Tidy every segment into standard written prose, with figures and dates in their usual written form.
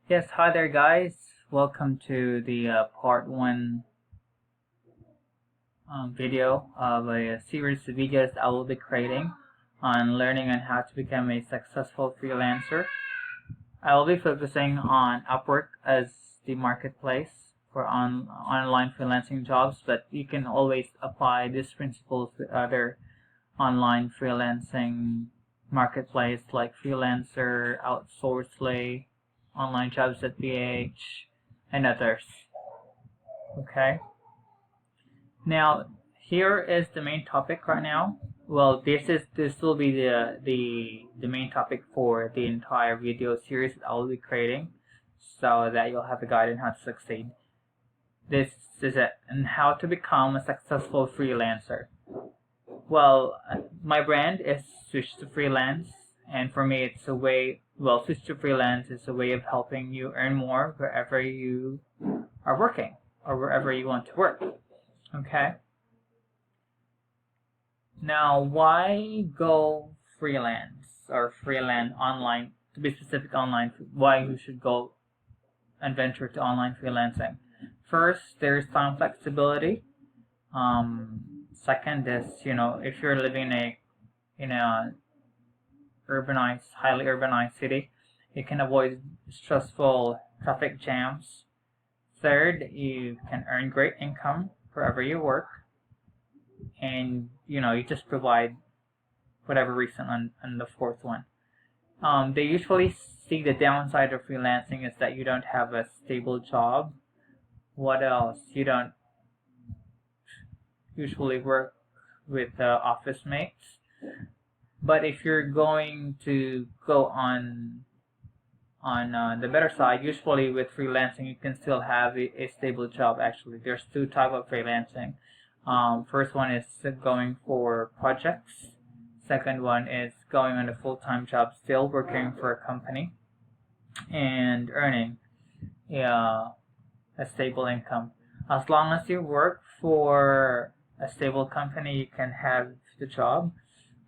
Yes, hi there, guys. Welcome to the part one video of a series of videos I will be creating on learning on how to become a successful freelancer. I will be focusing on Upwork as the marketplace for online freelancing jobs, but you can always apply these principles to other online freelancing marketplace like Freelancer, Outsourcely, OnlineJobs.ph, and others. Okay. Now, here is the main topic right now. Well, this will be the main topic for the entire video series that I will be creating, so that you'll have a guide on how to succeed. This is it, and how to become a successful freelancer. Well, my brand is Switch to Freelance, and for me, it's a way. Well, Switch to Freelance is a way of helping you earn more wherever you are working or wherever you want to work. Okay. Now, why go freelance or freelance online? To be specific, online. Why you should go and venture to online freelancing? First, there's time flexibility. Second is, if you're living in a highly urbanized city, you can avoid stressful traffic jams. Third, you can earn great income wherever you work, and you just provide whatever reason on the fourth one. They usually see the downside of freelancing is that you don't have a stable job. What else? You don't usually work with office mates. But if you're going to go on the better side, usually with freelancing you can still have a stable job. Actually, there's two types of freelancing. First one is going for projects. Second one is going on a full-time job, still working for a company and earning a stable income. As long as you work for a stable company, you can have the job.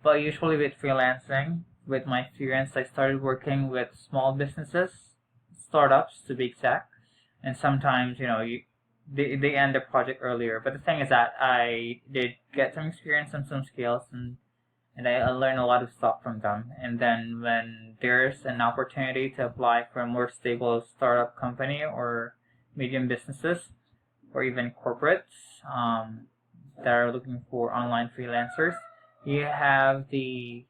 But usually with freelancing, with my experience, I started working with small businesses, startups to be exact, and sometimes they end the project earlier. But the thing is that I did get some experience and some skills, and I learned a lot of stuff from them. And then when there's an opportunity to apply for a more stable startup company or medium businesses or even corporates that are looking for online freelancers, you have the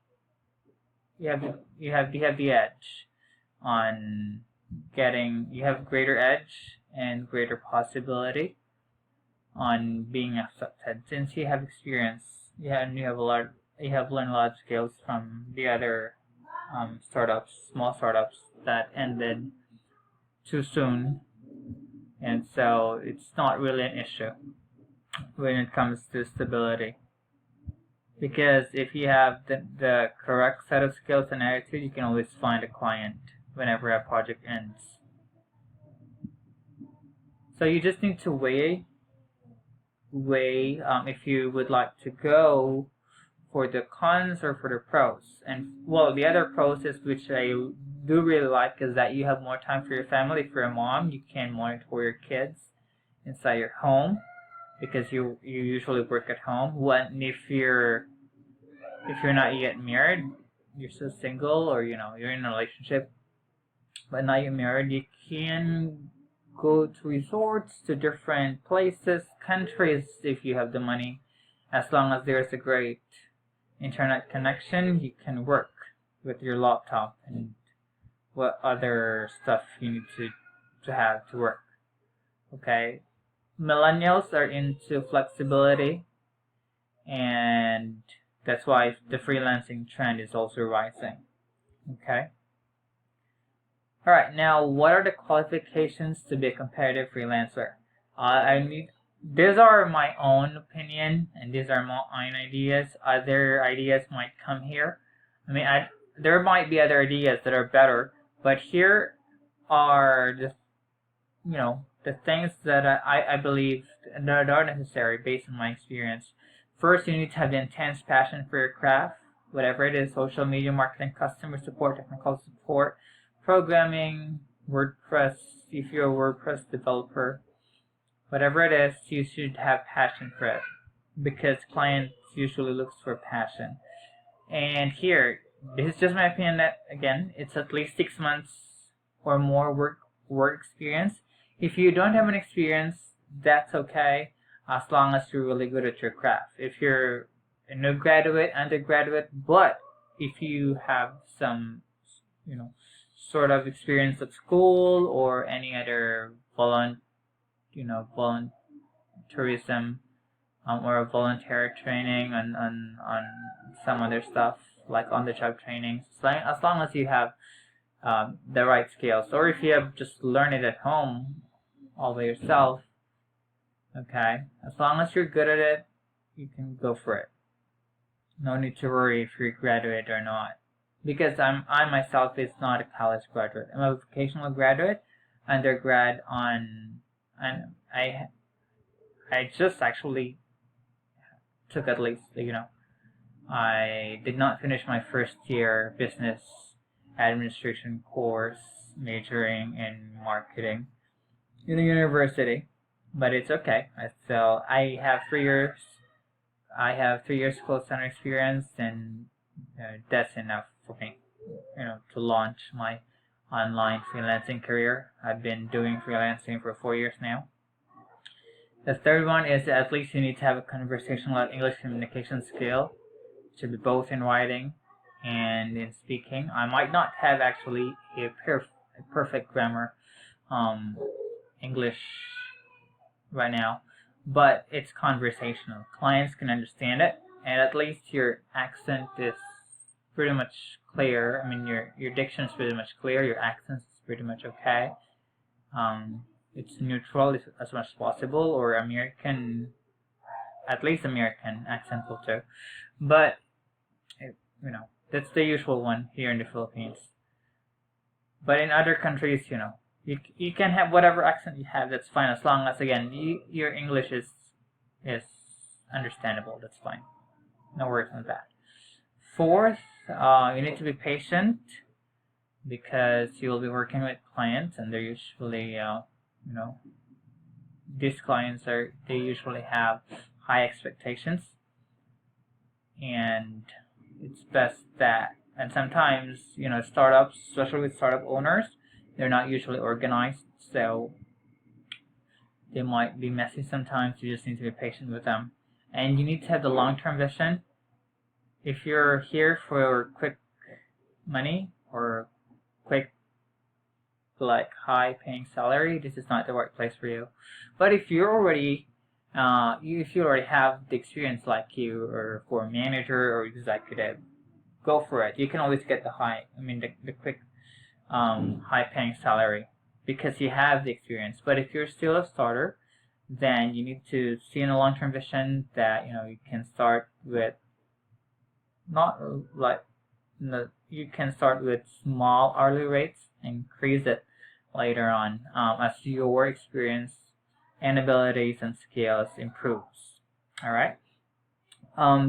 edge on getting. You have greater edge and greater possibility on being accepted, since you have experience. You have learned a lot of skills from the other small startups that ended too soon, and so it's not really an issue when it comes to stability. Because if you have the correct set of skills and attitude, you can always find a client whenever a project ends. So you just need to weigh if you would like to go for the cons or for the pros. And well, the other pros is, which I do really like, is that you have more time for your family. If you're a mom, you can monitor your kids inside your home, because you usually work at home. If you're not yet married, you're still single, or you're in a relationship but not yet married, you can go to resorts, to different places, countries, if you have the money. As long as there's a great internet connection, you can work with your laptop and what other stuff you need to have to work. Okay. Millennials are into flexibility, and that's why the freelancing trend is also rising. Okay. Alright, now what are the qualifications to be a competitive freelancer? These are my own opinion, and these are my own ideas. Other ideas might come here. There might be other ideas that are better, but here are the things that I believe that are necessary based on my experience. First, you need to have the intense passion for your craft, whatever it is: social media marketing, customer support, technical support, programming, WordPress, if you're a WordPress developer, whatever it is, you should have passion for it, because clients usually look for passion. And here, this is just my opinion that, again, it's at least 6 months or more work experience. If you don't have an experience, that's okay, as long as you're really good at your craft. If you're a new graduate, undergraduate, but if you have some, sort of experience at school or any other volunteerism, or a volunteer training on some other stuff, like on-the-job trainings, as long as you have the right skills, or if you have just learned it at home all by yourself, okay, as long as you're good at it, you can go for it. No need to worry if you're graduate or not, because I myself is not a college graduate. I'm a vocational graduate, undergrad and I just actually took at least, I did not finish my first year business administration course, majoring in marketing in the university, but it's okay. So I have 3 years. I have 3 years call center experience, and that's enough for me, to launch my online freelancing career. I've been doing freelancing for 4 years now. The third one is that at least you need to have a conversational English communication skill, to be both in writing and in speaking. I might not have actually a perfect grammar English right now, but it's conversational. Clients can understand it, and at least your accent is pretty much clear. I mean, your diction is pretty much clear. Your accent is pretty much okay. It's neutral as much as possible, or American, at least American accent will do. But that's the usual one here in the Philippines. But in other countries, you can have whatever accent you have. That's fine, as long as, again, your English is understandable. That's fine. No worries on that. Fourth, you need to be patient, because you will be working with clients, and they're usually these clients they usually have high expectations, and it's best that, and sometimes startups, especially with startup owners, they're not usually organized, so they might be messy sometimes. You just need to be patient with them, and you need to have the long-term vision. If you're here for quick money or quick, high-paying salary, this is not the right place for you. But if you're already if you already have the experience, like you, or for a manager or executive, go for it. You can always get the quick high-paying salary, because you have the experience. But if you're still a starter, then you need to see in a long-term vision that you can start with you can start with small hourly rates, increase it later on as your experience and abilities and skills improves. All right.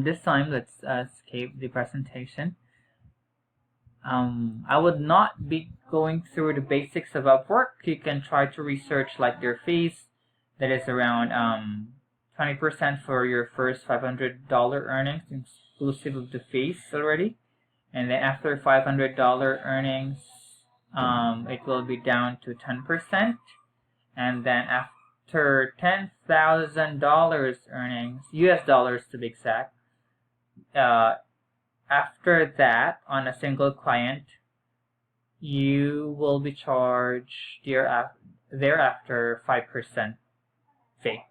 This time, let's escape the presentation. I would not be going through the basics of Upwork. You can try to research their fees. That is around 20% for your first $500 earnings, inclusive of the fees already. And then after $500 earnings, it will be down to 10%. And then after $10,000 earnings, US dollars to be exact, after that, on a single client, you will be charged thereafter 5% fee.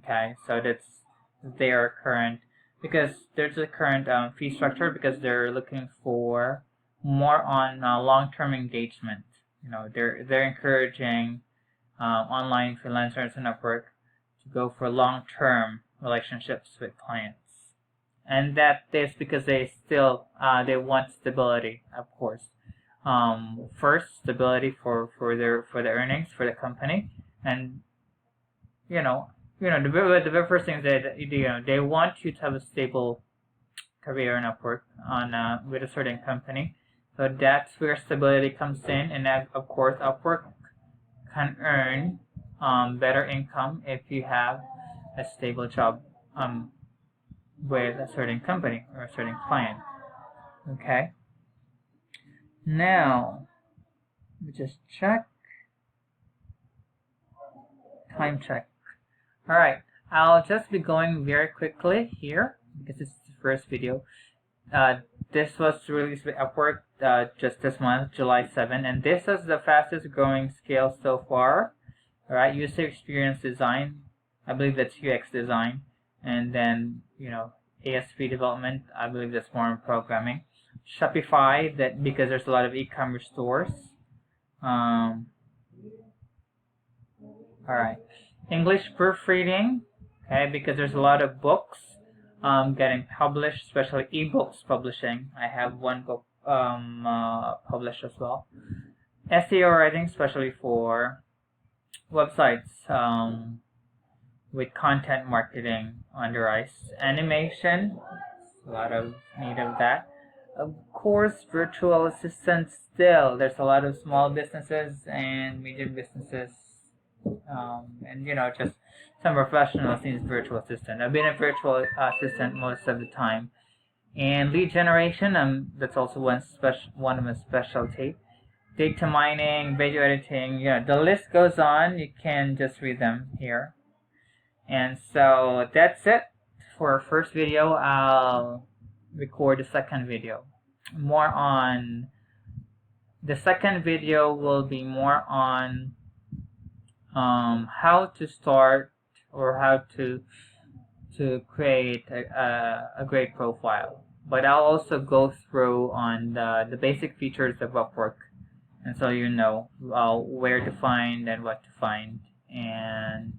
Okay, so that's their current, because there's a current fee structure, because they're looking for more on long-term engagement. They're encouraging online freelancers and Upwork to go for long-term relationships with clients, and that is because they still they want stability, of course. First, stability for their earnings for the company, and the very first thing is that they want you to have a stable career in Upwork with a certain company, So that's where stability comes in, and of course Upwork can earn better income if you have a stable job with a certain company or a certain client. Okay. Now, let me just check. Time check. Alright, I'll just be going very quickly here because it's the first video. This was released with Upwork just this month, July 7, and this is the fastest growing scale so far. Alright, user experience design, I believe that's UX design, and then, ASP development, I believe that's more in programming. Shopify, that because there's a lot of e-commerce stores. Alright, English proofreading, okay, because there's a lot of books getting published, especially ebooks publishing. I have one book published as well. SEO writing, especially for websites with content marketing on the rise. Animation, a lot of need of that. Of course, virtual assistants still. There's a lot of small businesses and medium businesses, and just some professionals need virtual assistant. I've been a virtual assistant most of the time. And lead generation, that's also one of my specialty. Data mining, video editing, the list goes on. You can just read them here. And so that's it for our first video. I'll record the second video. The second video will be more on how to start or how to create a great profile. But I'll also go through on the basic features of Upwork, and so where to find and what to find and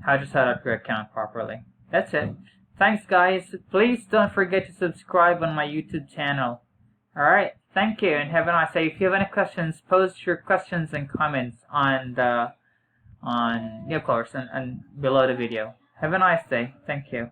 how to set up your account properly. That's it. Thanks, guys. Please don't forget to subscribe on my YouTube channel. Alright, thank you, and have a nice day. If you have any questions, post your questions and comments on below the video. Have a nice day. Thank you.